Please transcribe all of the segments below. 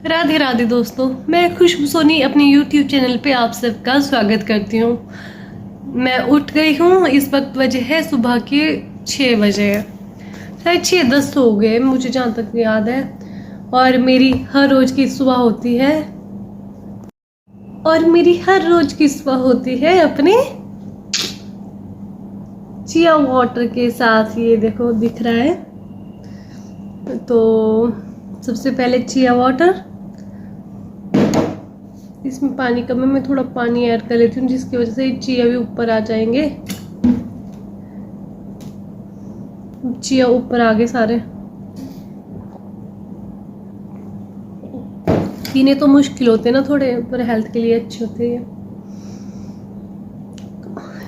राधे राधे दोस्तों, मैं खुशबू सोनी अपने YouTube चैनल पे आप सबका स्वागत करती हूँ। मैं उठ गई हूँ। इस वक्त बजे है सुबह के 6 बजे, शायद 6:10 तो हो गए मुझे जहाँ तक याद है। और मेरी हर रोज की सुबह होती है अपने चिया वाटर के साथ। ये देखो दिख रहा है। तो सबसे पहले चिया वाटर, इसमें पानी कम है, मैं थोड़ा पानी ऐड कर लेती हूँ जिसकी वजह से चिया भी ऊपर आ जाएंगे। चिया ऊपर आ गए सारे। पीने तो मुश्किल होते हैं ना थोड़े, पर हेल्थ के लिए अच्छे होते हैं।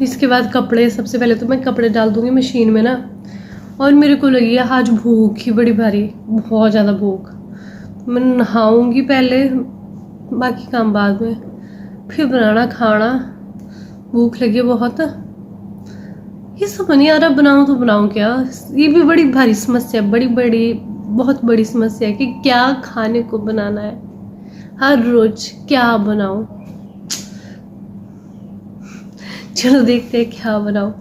इसके बाद कपड़े, सबसे पहले तो मैं कपड़े डाल दूंगी मशीन में ना। और मेरे को लगी है आज भूख ही बड़ी भारी, बहुत ज़्यादा भूख। मैं नहाऊंगी पहले, बाकी काम बाद में, फिर बनाना खाना। भूख लगी है बहुत। ये समझ नहीं आ रहा बनाऊं तो बनाऊं क्या। ये भी बड़ी भारी समस्या, बहुत बड़ी समस्या है कि क्या खाने को बनाना है। हर रोज क्या बनाऊं। चलो देखते हैं क्या बनाऊं।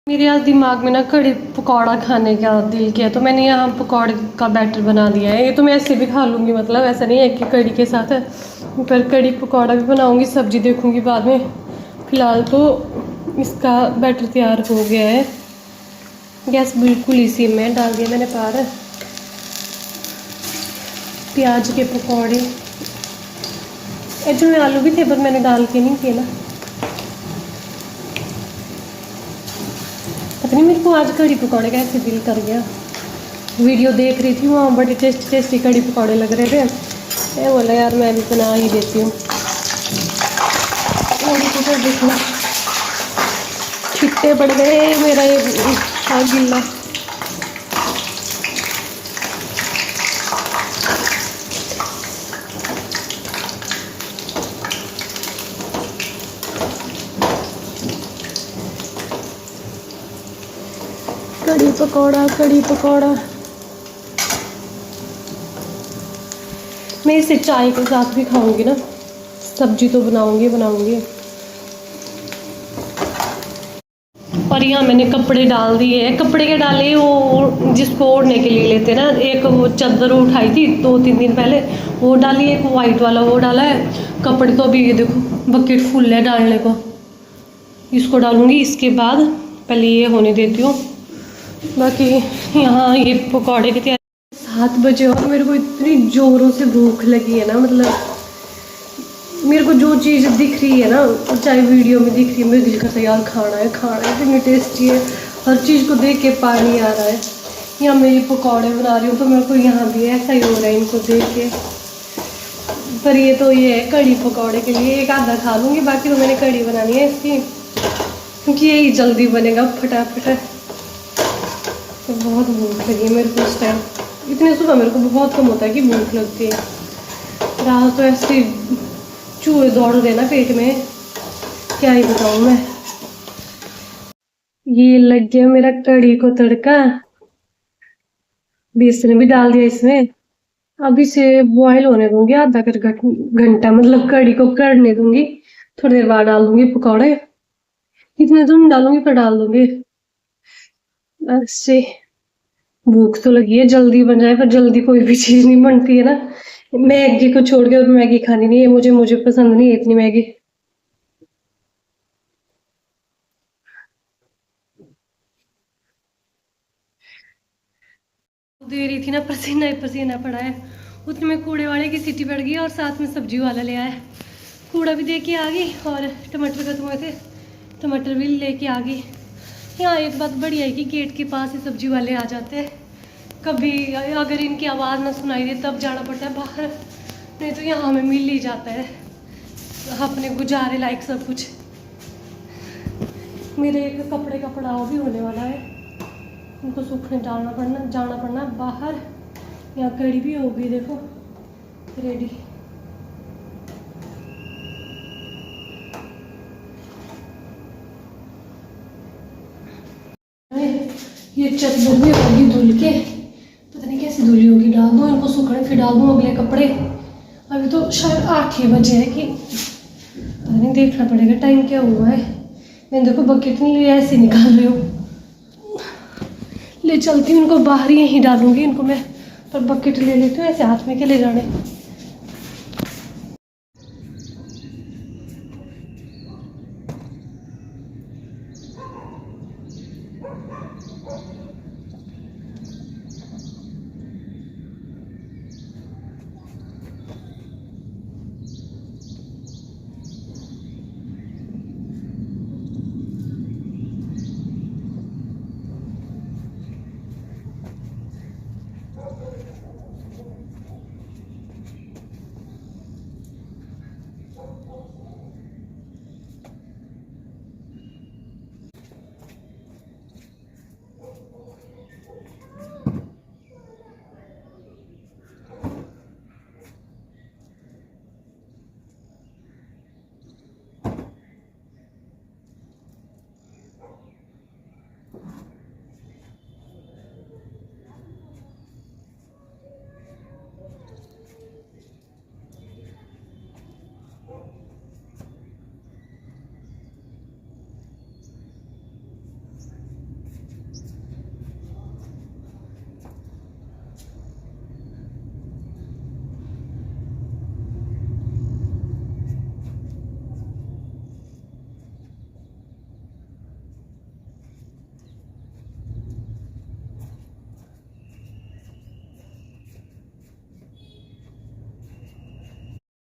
मेरे आज दिमाग में ना कड़ी पकौड़ा खाने का दिल किया, तो मैंने यहाँ पकौड़े का बैटर बना दिया है। ये तो मैं ऐसे भी खा लूँगी, मतलब ऐसा नहीं है कि कड़ी के साथ है, पर कड़ी पकौड़ा भी बनाऊँगी, सब्जी देखूँगी बाद में। फिलहाल तो इसका बैटर तैयार हो गया है। गैस बिल्कुल इसी में डाल दिया मैंने पार। प्याज के पकौड़े, जो आलू भी थे पर मैंने डाल के नहीं किए ना। पता नहीं मेरे को आज कड़ी पकौड़े का ऐसे दिल कर गया। वीडियो देख रही थी, वहाँ बड़े टेस्टी कड़ी पकौड़े लग रहे थे। मैं बोला यार मैं भी बना ही देती हूँ। और देखना छिट्टे पड़ गए मेरा ये गिल्ला। कड़ी पकौड़ा मैं इसे चाय के साथ भी खाऊंगी ना। सब्जी तो बनाऊंगी। और यहाँ मैंने कपड़े डाल दिए हैं। कपड़े के डाले वो जिसको ओढ़ने के लिए लेते ना, एक वो चादर उठाई थी 2-3 दिन पहले, वो डाली। एक वाइट वाला वो डाला है। कपड़े तो अभी ये देखो बकेट फुल है डालने को। इसको डालूंगी, इसके बाद पहले ये होने देती हूँ। बाकी यहाँ ये पकौड़े की तैयारी। 7 बजे और मेरे को इतनी ज़ोरों से भूख लगी है ना, मतलब मेरे को जो चीज़ दिख रही है ना, चाहे वीडियो में दिख रही है, मेरे दिल करता है यार खाना है इतनी टेस्टी है। हर चीज़ को देख के पानी आ रहा है। यहाँ मेरी पकौड़े बना रही हूँ तो मेरे को यहाँ भी ऐसा ही हो रहा है इनको देख के। पर ये है कड़ी पकौड़े के लिए एक आधा खा लूँगी, बाकी तो मैंने कड़ी बनानी है इसकी, क्योंकि यही जल्दी बनेगा फटाफट। तो बहुत भूख लगी है मेरे को इस टाइम। इतने सुबह मेरे को बहुत कम होता है कि भूख लगती है। रात तो ऐसे चूहे दौड़ गए ना पेट में, क्या ही बताऊँ मैं। ये लग गया मेरा कड़ी को तड़का। बेसन भी डाल दिया इसमें। अब इसे बॉयल होने दूंगी आधा घंटा, मतलब कड़ी को करने दूंगी। थोड़ी देर बाद डाल दूंगी पकौड़े। इतने तो नहीं डालूंगी पर डाल दूंगी। ऐसे भूख तो लगी है, जल्दी बन जाए, पर जल्दी कोई भी चीज नहीं बनती है ना। मैगी को छोड़ के और मैगी खानी नहीं है मुझे पसंद नहीं है इतनी मैगी। दे रही थी ना, पसीना ही पसीना पड़ा है। उतने में कूड़े वाले की सीटी पड़ गई और साथ में सब्जी वाला ले आया। कूड़ा भी दे के आ गई और टमाटर खत्म हुए थे, टमाटर भी लेके आ गई। यहाँ एक बात बढ़िया है कि गेट के पास ही सब्जी वाले आ जाते हैं। कभी अगर इनकी आवाज़ ना सुनाई दे तब जाना पड़ता है बाहर, नहीं तो यहाँ हमें मिल ही जाता है अपने गुजारे लायक सब कुछ। मेरे एक कपड़े का पड़ाव भी होने वाला है, उनको सूखने जाना पड़ना बाहर। यहाँ कड़ी भी हो गई देखो रेडी। ये चद्दर भी होगी धुल के, पता नहीं कैसे धुली होगी। डाल दो इनको सूखने, फिर डाल दूँ अगले कपड़े। अभी तो शायद 8 ही बजे है कि पता नहीं, देखना पड़ेगा टाइम क्या हुआ है। मैं देखो बकेट नहीं ले, ऐसे निकाल रही हूँ, ले चलती हूँ इनको बाहर ही, यहीं डालूंगी इनको मैं, पर बकेट ले लेती हूँ, ऐसे हाथ में के ले जाने।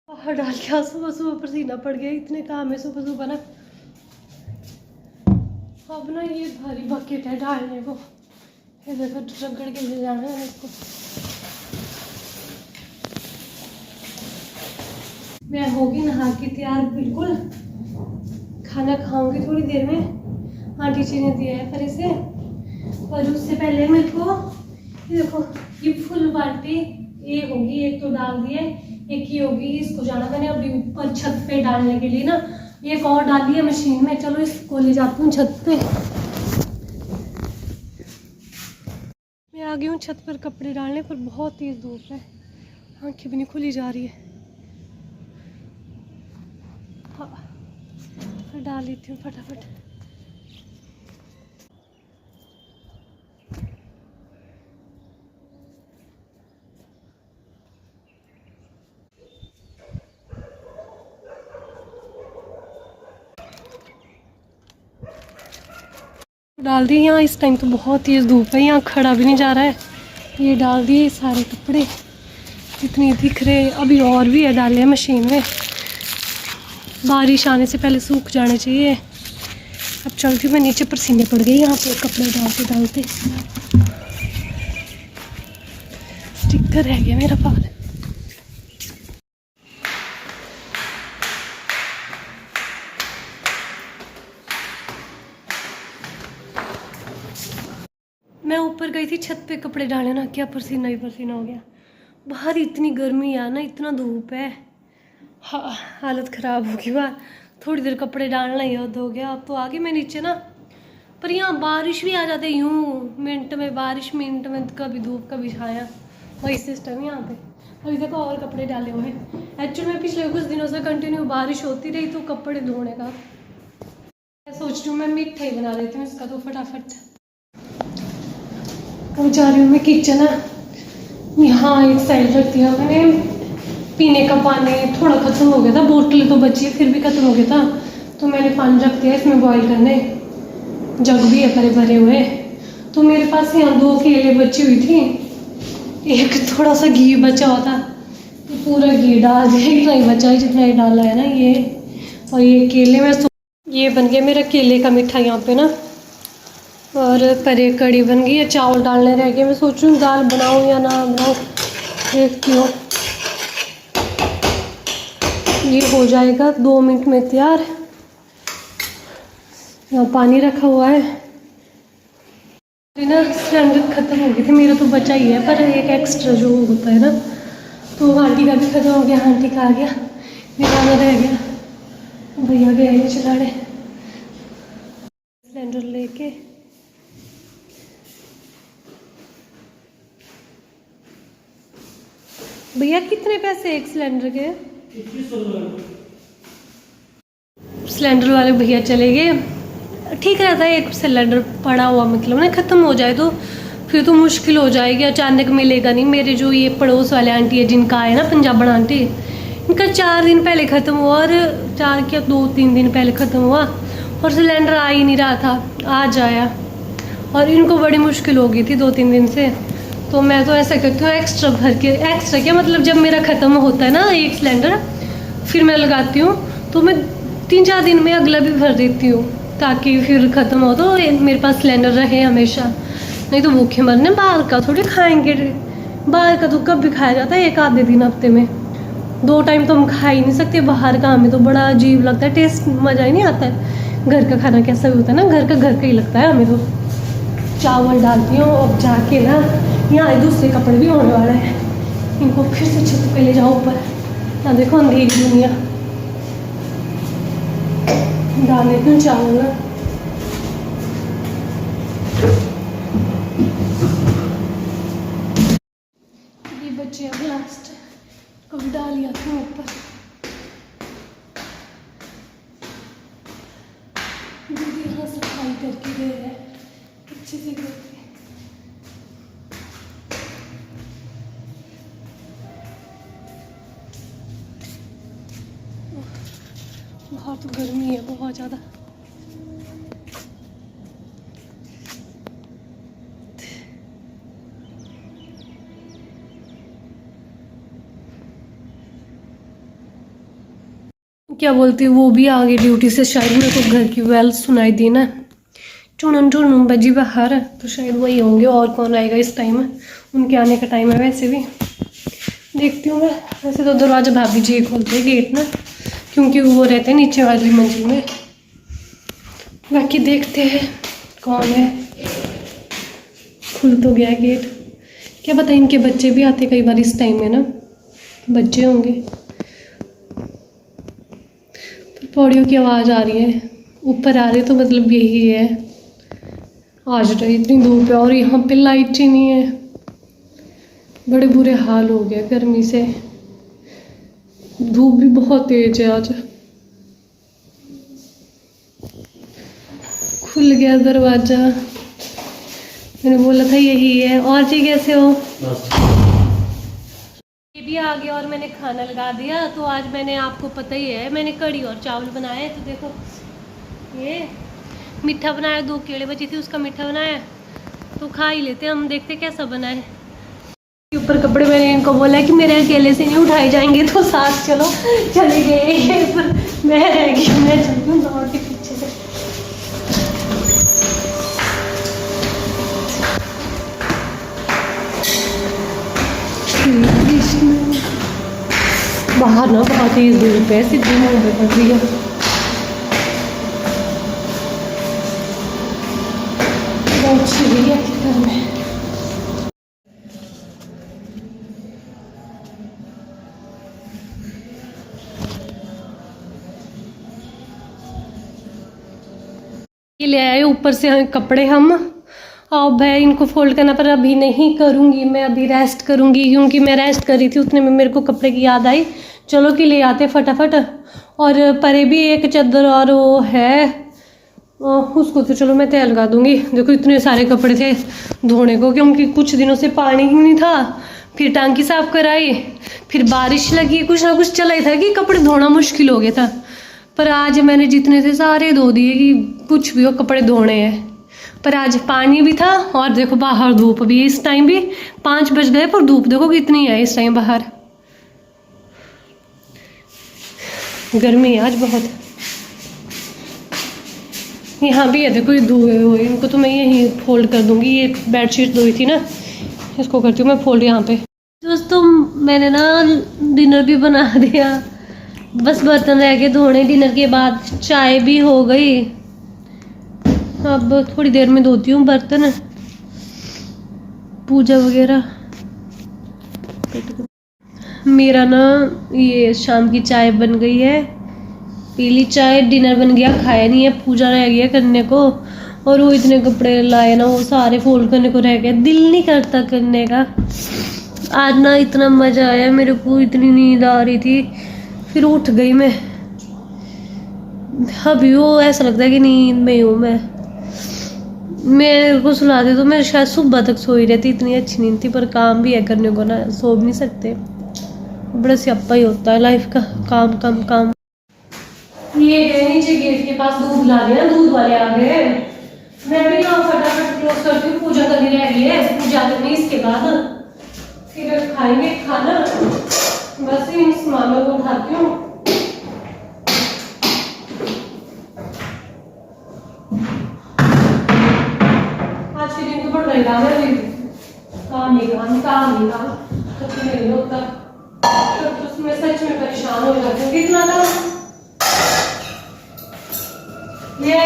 बाहर डाल के सुबह सुबह पसीना पड़ गया, इतने काम है सुबह सुबह ना। अब ना ये भारी बकेट है डालने को, ये देखो रगड़ के ले जाना है इसको। मैं होगी नहा के तैयार बिल्कुल, खाना खाऊंगी थोड़ी देर में। आंटी जी ने दिया है पर इसे, और उससे पहले मेरे को ये देखो ये फुल बाल्टी ये होगी, एक तो डाल दिए, एक ये होगी, इसको जाना मैंने अभी ऊपर छत पे डालने के लिए ना, एक और डाल दिया मशीन में। चलो इसको ले जाती हूँ छत पे। मैं आ गई हूँ छत पर कपड़े डालने, पर बहुत तेज धूप है, आंखें भी नहीं खुली जा रही है। हाँ डाल लेती हूँ फटाफट। डाल दी। यहाँ इस टाइम तो बहुत तेज़ धूप है, यहाँ खड़ा भी नहीं जा रहा है। ये डाल दिए सारे कपड़े जितने दिख रहे, अभी और भी है डाले हैं मशीन में, बारिश आने से पहले सूख जाने चाहिए। अब चलती हूँ मैं नीचे, पसीने पड़ गए यहाँ पे कपड़े डालते डालते। स्टिकर रह गया मेरा पाल। मैं ऊपर गई थी छत पे कपड़े डाले ना, क्या पसीना ही पसीना हो गया। बाहर इतनी गर्मी है ना, इतना धूप है, हालत ख़राब होगी बाहर। थोड़ी देर कपड़े डालना ही हो गया। अब तो आगे मैं नीचे ना, पर यहाँ बारिश भी आ जाते यूँ, मिनट में बारिश, मिनट में कभी धूप कभी छाया, वही सिस्टम यहाँ पे। अभी देखो और कपड़े डाले हुए हैं। एक्चुअली में पिछले कुछ दिनों से कंटिन्यू बारिश होती रही, तो कपड़े धोने का मैं सोच रही हूँ मैं मिठाई बना लेती हूँ इसका, तो फटाफट अब जा रही हूँ मैं किचन है। यहाँ एक साइड रख दिया मैंने, पीने का पानी थोड़ा ख़त्म हो गया था, बोतल तो बची है फिर भी ख़त्म हो गया था, तो मैंने पानी रख दिया इसमें बॉईल करने। जग भी है भरे भरे हुए। तो मेरे पास यहाँ 2 केले बची हुई थी, एक थोड़ा सा घी बचा हुआ था, पूरा घी डाल दिया, इतना ही बचा है जितना ही डाला है ना ये। और ये केले में ये बन गया मेरा केले का मीठा यहाँ पे ना। और परे कड़ी बन गई है, चावल डालने रह गए। मैं सोच रही हूँ दाल बनाऊँ या ना बनाऊँ, देखती हूँ। ये हो जाएगा 2 मिनट में तैयार। यहाँ पानी रखा हुआ है ना, सिलेंडर ख़त्म हो गए थे, मेरा तो बचा ही है, पर एक एक्स्ट्रा जो होता है ना, तो आंटी का भी ख़त्म हो गया, आंटी का आ गया, मेरा रह गया, भैया गए ये चलाने। सिलेंडर लेके भैया कितने पैसे एक सिलेंडर के? सिलेंडर वाले भैया चले गए। ठीक रहता है एक सिलेंडर पड़ा हुआ, मतलब ना ख़त्म हो जाए तो फिर तो मुश्किल हो जाएगी, अचानक मिलेगा नहीं। मेरे जो ये पड़ोस वाले आंटी है जिनका है ना पंजाबन आंटी, इनका 4 दिन पहले ख़त्म हुआ, और 4 क्या 2-3 दिन पहले ख़त्म हुआ, और सिलेंडर आ ही नहीं रहा था, आज आया। और इनको बड़ी मुश्किल हो गई थी 2-3 दिन से। तो मैं तो ऐसा करती हूँ, एक्स्ट्रा भर के, एक्स्ट्रा क्या मतलब जब मेरा ख़त्म होता है ना एक सिलेंडर, फिर मैं लगाती हूँ, तो मैं 3-4 दिन में अगला भी भर देती हूँ, ताकि फिर ख़त्म हो तो मेरे पास सिलेंडर रहे हमेशा। नहीं तो भूखे मरने, बाहर का थोड़ी खाएंगे, बाहर का तो कब भी खाया जाता है, 1-आधे दिन हफ्ते में, 2 टाइम तो हम खा ही नहीं सकते बाहर का। हमें तो बड़ा अजीब लगता है, टेस्ट मज़ा ही नहीं आता है। घर का खाना कैसा भी होता है ना, घर का ही लगता है हमें तो। चावल डालती हूँ, अब जाके ना यहाँ दूसरे कपड़े भी होने वाले हैं, इनको फिर से छत पे ले जाओ ऊपर। ना देखो अंधेरी दुनिया, डाल देती हूँ चावल ना। ये बच्चे अब लास्ट कभी डाल लिया था ऊपर। दीदी यहाँ सफाई करके गए हैं अच्छे से करके। बहुत गर्मी है, बहुत ज़्यादा। क्या बोलती है, वो भी आ गई ड्यूटी से, शायद मेरे को घर की बेल सुनाई दी ना, चुनन चुनन बजी बाहर, तो शायद वही होंगे, और कौन आएगा इस टाइम में, उनके आने का टाइम है। वैसे भी देखती हूँ मैं, वैसे तो दरवाजा भाभी जी खोलते हैं गेट ना, क्योंकि वो रहते हैं नीचे वाली मंजिल में। बाकी देखते हैं कौन है। खुल तो गया गेट, क्या पता इनके बच्चे भी आते कई बार इस टाइम में ना, बच्चे होंगे। पौड़ियों की आवाज़ आ रही है, ऊपर आ रही है, तो मतलब यही है। आज तो इतनी धूप है और यहाँ पे लाइट ही नहीं है, बड़े बुरे हाल हो गए गर्मी से। धूप भी बहुत तेज है आज। खुल गया दरवाजा, मैंने बोला था यही है। और जी कैसे हो? ये भी आ गया और मैंने खाना लगा दिया। तो आज मैंने, आपको पता ही है, मैंने कढ़ी और चावल बनाए। तो देखो ये मीठा बनाया, 2 केले बची थी उसका मीठा बनाया, तो खा ही लेते हम, देखते कैसा बना है। ऊपर कपड़े मैंने इनको बोला कि मेरे अकेले से नहीं उठाए जाएंगे, तो साथ चलो, चले गए। पर मैं रह गई, मैं चलती हूँ दौड़ के पीछे से। बाहर ना बहुत तेज धूप है, सीधी मुंह पे पड़ रही है। बहुत छिड़ी है घर में। ये ले आए ऊपर से कपड़े हम, और भाई इनको फोल्ड करना, पर अभी नहीं करूँगी मैं, अभी रेस्ट करूँगी, क्योंकि मैं रेस्ट कर रही थी उतने में मेरे को कपड़े की याद आई, चलो कि ले आते फटाफट। और परे भी एक चादर और वो है, उसको तो चलो मैं तय लगा दूँगी। देखो इतने सारे कपड़े थे धोने को, क्योंकि कुछ दिनों से पानी ही नहीं था, फिर टांकी साफ कराई, फिर बारिश लगी, कुछ ना कुछ चला ही था कि कपड़े धोना मुश्किल हो गया था। पर आज मैंने जितने थे सारे धो दिए, कि कुछ भी हो कपड़े धोने हैं। पर आज पानी भी था, और देखो बाहर धूप भी, इस टाइम भी 5 बज गए, पर धूप देखो कितनी है इस टाइम बाहर। गर्मी है आज बहुत। यहाँ भी है देखो ये धोए हुए, इनको तो मैं यहीं फोल्ड कर दूंगी। ये बेडशीट धोई थी ना, इसको करती हूँ मैं फोल्ड यहाँ पे। दोस्तों मैंने ना डिनर भी बना दिया, बस बर्तन रह गए धोने। डिनर के बाद चाय भी हो गई, अब थोड़ी देर में धोती हूँ बर्तन, पूजा वगैरह। मेरा ना ये शाम की चाय बन गई है, पीली चाय। डिनर बन गया, खाया नहीं है, पूजा रह गया करने को। और वो इतने कपड़े लाए ना, वो सारे फोल्ड करने को रह गए, दिल नहीं करता करने का। आज ना इतना मज़ा आया मेरे को, इतनी नींद आ रही थी, फिर उठ गई मैं। अभी वो ऐसा लगता है कि नींद में हूँ मैं। मेरे को सुलाते तो मैं शायद सुबह तक सोई रहती, इतनी अच्छी नींद थी। पर काम भी है करने को ना, सो भी नहीं सकते, बड़ा स्यापा ही होता है लाइफ का, काम काम काम। ये गए नीचे गेट के पास दूध ला दिया, दूध वाले आ गए। मैं भी ना फटाफट क्लोज करती हूँ, पूजा करनी रह गई है, पूजा करनी इसके बाद फिर खाएंगे खाना। बस इन सामानों को उठाती हूँ। आज के दिन तो बढ़ रहेगा, मैं काम नहीं काम तो नहीं होता, तो उसमें सच में परेशान हो जाती हूँ। कितना था ये?